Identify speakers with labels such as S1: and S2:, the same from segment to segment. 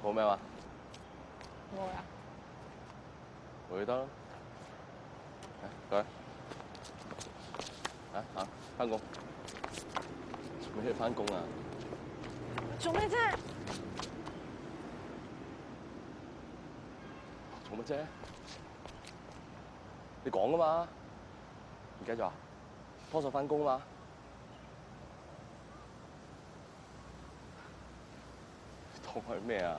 S1: 報咩話？
S2: 我啊，
S1: 會得啦。過嚟。行，翻工。做咩要翻工啊？
S2: 做咩啫？
S1: 做乜啫？你講噶嘛？唔記得咗啊？拖手翻工嘛？當我係咩啊？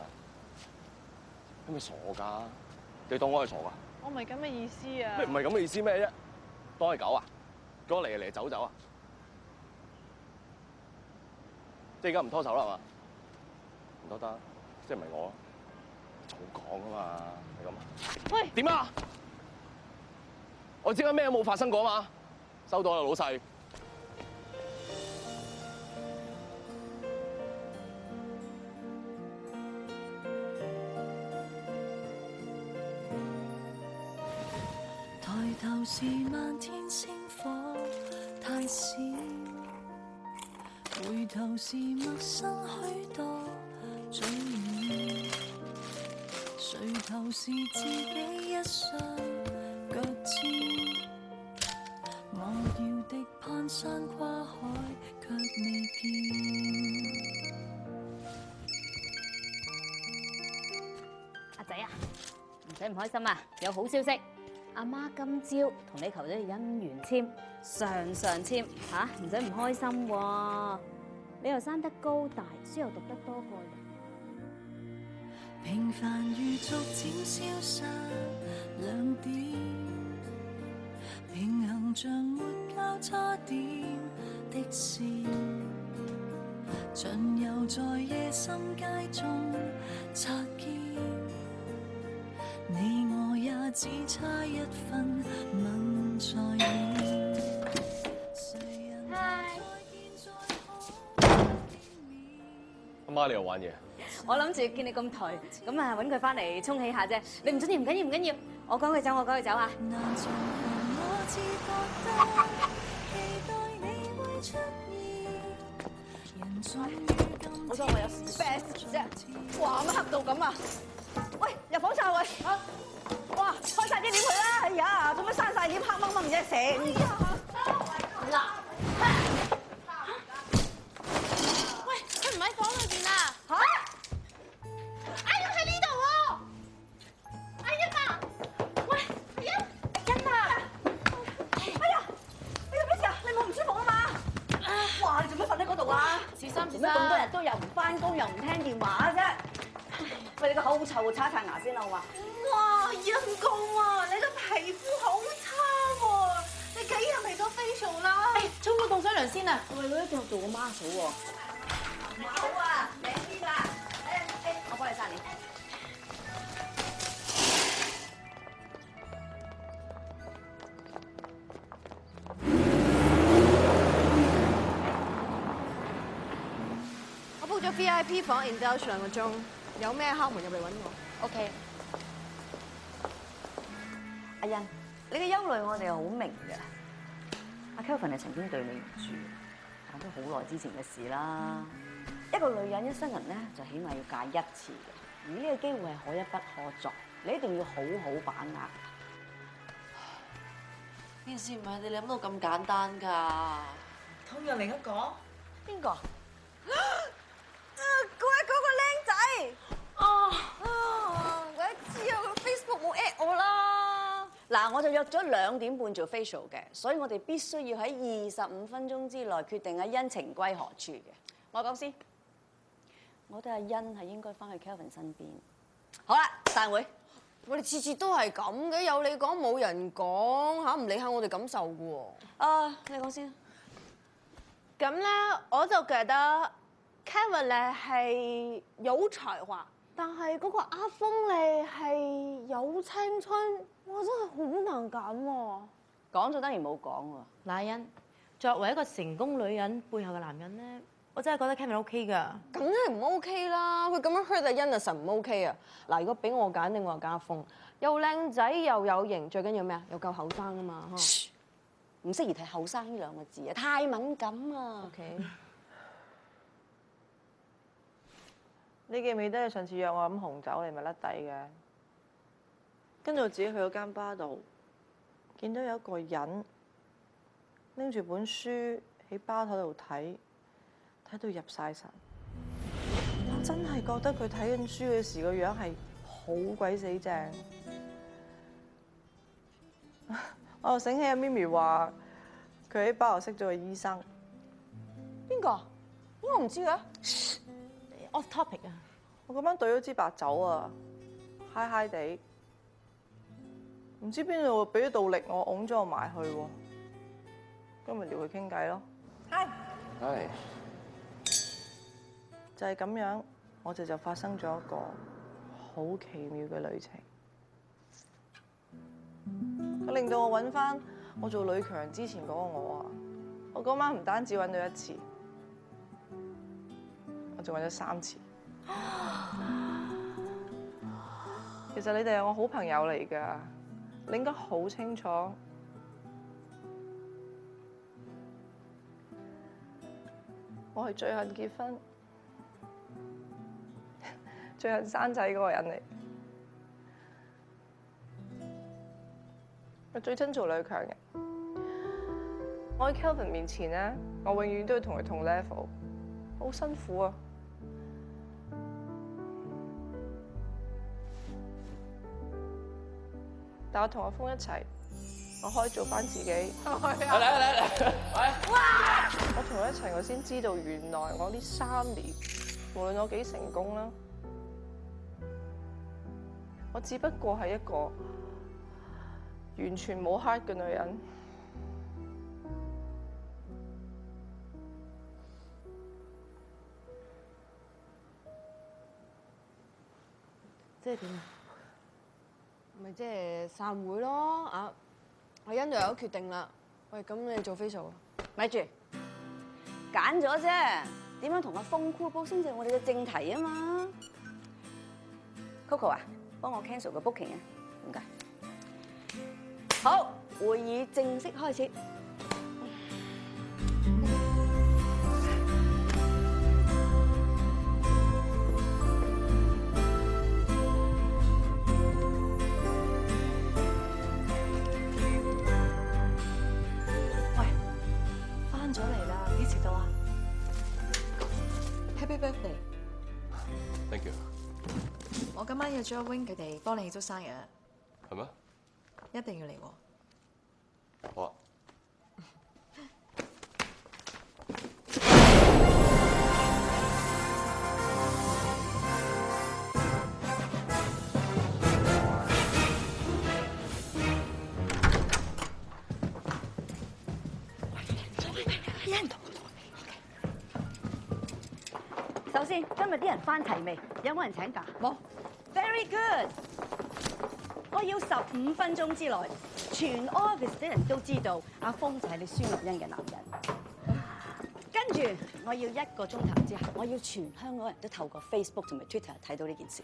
S1: 你咪傻㗎？你當我係傻㗎？
S2: 我唔係咁嘅意思啊！
S1: 咩唔係咁嘅意思咩啫？當係狗啊？叫我嚟就嚟，走走啊？即係而家唔拖手啦係嘛？唔拖得，即係唔係我咯？早講啊嘛，係咁啊？
S2: 喂，
S1: 點啊？我知緊咩都冇發生過啊嘛？收到啦，老細。
S3: 抬頭是漫天星火太少，回頭是陌生許多嘴臉，垂頭是自己一雙腳尖，我要的攀山跨海卻未見。
S4: 阿仔啊，唔使唔開心啊，有好消息。阿媽今朝同你求咗姻緣簽，常簽嚇，唔使唔開心喎。你又生得高大，書又讀得多過人。
S3: 平凡如逐漸消失兩點，平衡像沒交叉點的線，巡遊在夜深街中擦肩。你我也只差一分吻在臉。
S1: 阿媽你又玩嘢？
S4: 我諗住見你咁頹，咁啊揾佢翻嚟沖喜下啫。你唔中意唔緊要唔緊要，我趕佢走，我趕佢走啊！
S2: 好彩我有 space 啫。哇，乜黑到咁啊！喂，入房晒喂嚇！哇，開晒啲簾佢啦！哎呀，做乜閂晒簾黑掹掹啫？成嗱，喂，佢唔喺房裏邊啊！嚇！阿欣喺呢度喎！阿欣啊！喂，阿欣，欣啊！哎呀，你做咩事啊？你冇唔舒服啊嘛？哇！你做乜瞓喺嗰度啊？小心，做乜咁多日都又唔翻工又唔聽電話啫？喂，你個口好臭喎，刷一刷牙先啦，好嘛？哇，陰公喎，你個皮膚好差喎，你幾日未做 facial 啦？
S4: 沖個凍水涼先啊！喂，佢一定要做個 mask 喎。
S2: 好啊，靚啲啦，
S4: 我幫你擦臉。
S2: 我 book 咗 VIP 房 indulge 2個鐘，有咩敲門入嚟揾我。
S4: OK。
S5: 阿欣，你嘅憂慮我哋係好明嘅。阿 Kelvin 係曾經對你唔住，講咗好耐之前嘅事啦。一個女人一生人咧，就起碼要嫁一次嘅，而呢個機會係可一不可再，你一定要好好把握。
S6: 件事唔係你諗到咁簡單㗎。
S5: 通有另一個邊個？
S2: 嗰個僆仔。鬼知啊！佢 Facebook 冇 at 我啦。
S5: 嗱，我就約咗2點半做 facial 嘅，所以我哋必須要喺25分鐘之內決定阿欣情歸何處嘅。我講先，我覺得阿欣係應該翻去 Kelvin 身邊。好啦，散會。
S2: 我哋次次都係咁嘅，有你講冇人講嚇，唔理下我哋感受嘅喎。
S5: 你講先。
S2: 咁咧，我就覺得 Kevin 咧係有才華，但係嗰個阿峰咧係有青春，哇！真係好難揀喎。
S5: 講就等於冇講喎。
S6: 嗱，欣，作為一個成功女人背後嘅男人咧，我真係覺得 Kevin OK 㗎。
S2: 梗係唔 OK 啦！佢咁樣 hurt 阿欣啊，實唔 OK 啊！嗱，如果俾我揀，定我話家峰，又靚仔又有型，最緊要咩啊？又夠後生啊嘛！
S5: 唔適宜睇後生呢2個字啊，太敏感啊。
S2: OK。
S7: 你記唔記得你上次約我飲紅酒，你咪甩底嘅？跟住我自己去嗰間吧度，見到有一個人拎住本書喺吧台度睇，睇到入晒神。我真係覺得佢睇緊書嘅時個樣係好鬼死正。我又醒起阿咪咪話，佢喺吧度識咗個醫生。
S2: 邊個？我唔知嘅。
S6: off topic 啊！
S7: 我嗰晚兌咗支白酒啊，嗨嗨地，唔知邊度俾咗道力我，擁咗我埋去喎。咁咪撩佢傾偈咯。
S1: 係。
S7: 就係咁樣，我哋就發生咗一個好奇妙嘅旅程。佢令到我揾翻我做女強人之前嗰個我啊！我嗰晚唔單止揾到一次，我仲揾咗3次。其實你哋係我好朋友嚟㗎，你應該好清楚。我係最恨結婚、最恨生仔嗰個人嚟。我最憎做女強人。我喺 Kelvin 面前咧，我永遠都要同佢同 level， 好辛苦啊！但我同阿峰一齊，我可以做翻自己。嚟！我同佢一齊，我先知道原來我呢3年，無論我幾成功啦，我只不過係一個完全冇 heart 嘅女人。
S6: 即係點啊？
S8: 咪即係散會咯，阿欣就有決定啦。喂，咁你做 facial 啊？
S5: 咪住，揀咗啫，點樣同阿峰箍煲先至係我哋嘅正題啊嘛。Coco 啊，幫我 cancel 個 booking 啊，唔該。好，會議正式開始。
S3: 咗嚟啦，幾時到啊
S9: Happy birthday！
S1: Thank you。
S9: 我今晚約咗 Wing 佢哋幫你慶祝生日，
S1: 係咩？
S9: 一定要嚟喎。
S1: 好啊。
S5: 首先，今日啲人翻齊未？有冇人請假？冇。Very good。我要15分鐘之內，全 office 啲人都知道阿峰就係你孫樂欣嘅男人。跟住，我要1個鐘頭之後，我要全香港人都透過 Facebook 同埋 Twitter 睇到呢件事。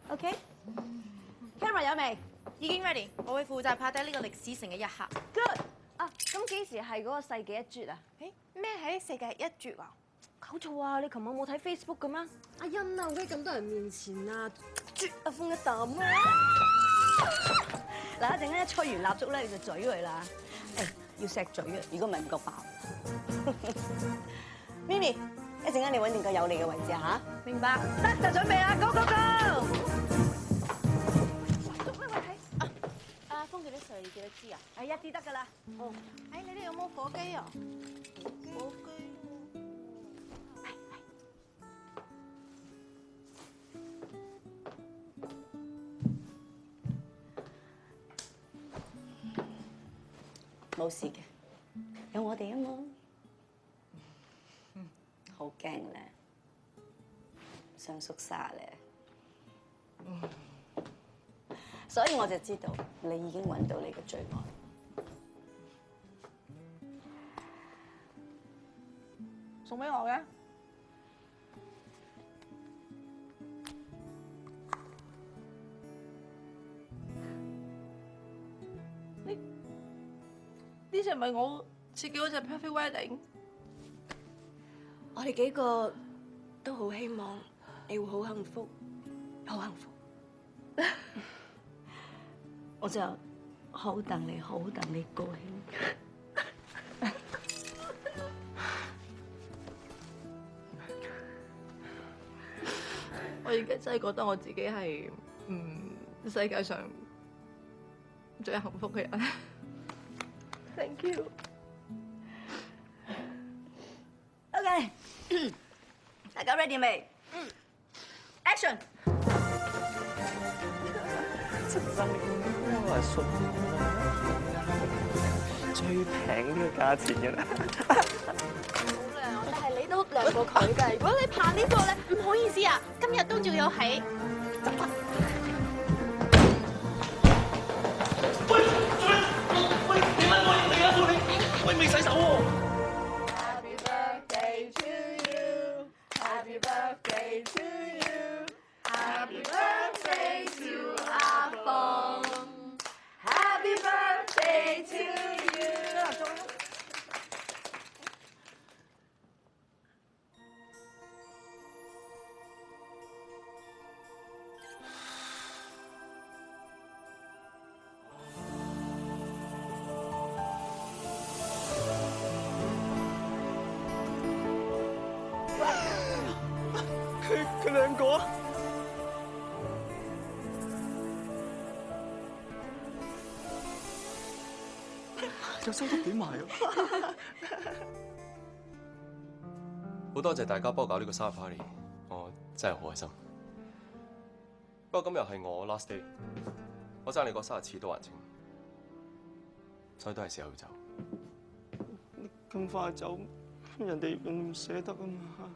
S5: OK？Camera 有未？
S2: 已經 ready，我會負責拍低呢個歷史性嘅一刻。
S5: Good。啊，咁幾時係嗰個世紀一絕啊？
S2: 誒，咩係世界一絕啊？
S5: 搞錯啊！你琴晚冇睇 Facebook 嘅咩？
S8: 阿欣啊，我喺咁多人面前啊，啜阿峰一啖啊！
S5: 嗱，一陣間一吹完蠟燭咧，你就嘴佢啦。誒，要錫嘴啊！如果唔係唔夠爆。Mimi，一陣間你揾定個有利嘅位置嚇。明白。得就準備啦 ，Go Go Go！ 喂，睇
S2: 阿峰幾多歲？幾多支啊？
S5: 係1支得㗎啦。哦。
S2: 誒，你哋有冇火雞啊？火雞。
S5: 冇事嘅，有我哋啊嘛。好驚咧，想縮沙咧。所以我就知道你已經揾到你嘅最愛。
S7: 送俾我嘅。呢隻咪我設計嗰隻 Perfect Wedding。
S8: 我哋幾個都好希望
S7: 你會好幸福，好幸福。
S5: 我就好等你高興。
S7: 我而家真係覺得我自己係世界上最幸福嘅人。Thank you。OK，
S5: 大家 ready 未？Action！
S1: 陳生，你應該係信我，最平呢個價錢嘅啦。
S2: 但係你都靚過佢㗎。如果你怕呢個咧，唔好意思啊，今日都仲有起。
S1: 喂，未洗手喎。
S7: Happy birthday to you. Happy birthday to you. Happy birthday to 阿鳳。Happy birthday to you。
S1: 佢兩個啊！又收得幾埋啊！好多謝大家幫我搞呢個生日 party， 我真係好開心。不過今日係我 last day， 我爭你個生日遲都還清，所以都係時候要走。咁快走，人哋唔捨得啊嘛！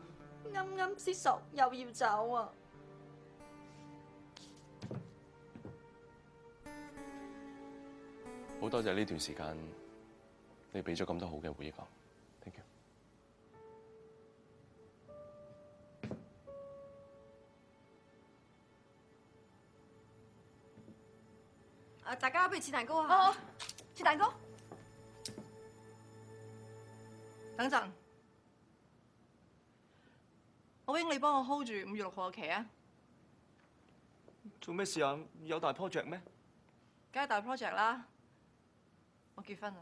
S9: 啱啱先熟又要走啊！
S1: 好多謝呢段時間，你俾咗咁多好嘅回憶我 ，thank you。
S9: 大家不如切蛋糕啊！
S5: 好，切蛋糕。
S7: 等陣，我應你幫我 hold 住5月6號嘅期啊！
S1: 做咩事啊？有大 project 咩？
S7: 梗係大 project 啦！我結婚啦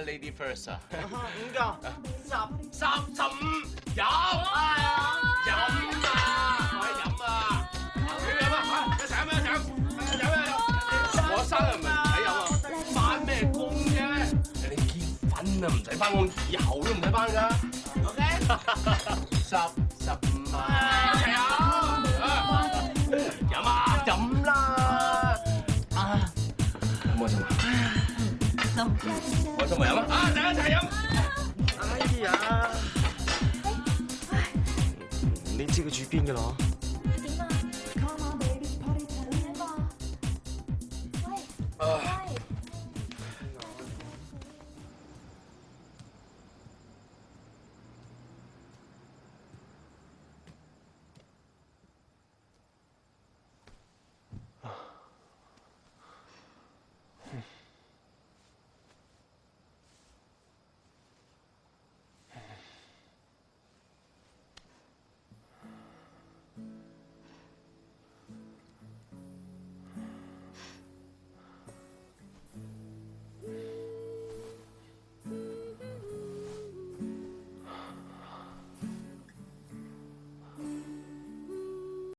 S7: ！Lady
S1: first 啊
S10: 5個10、15飲飲啊！快飲啊！你飲啊！一齊飲啊！飲！我生日唔係唔使飲啊！返咩工啫？你結婚啊，唔使返工，以後都唔使返㗎。OK？ 10、15啊！一齊飲！飲啊！飲啦！啊！開心啊！開心咪飲啊！大家一齊飲！哎呀，你知佢住邊㗎啦？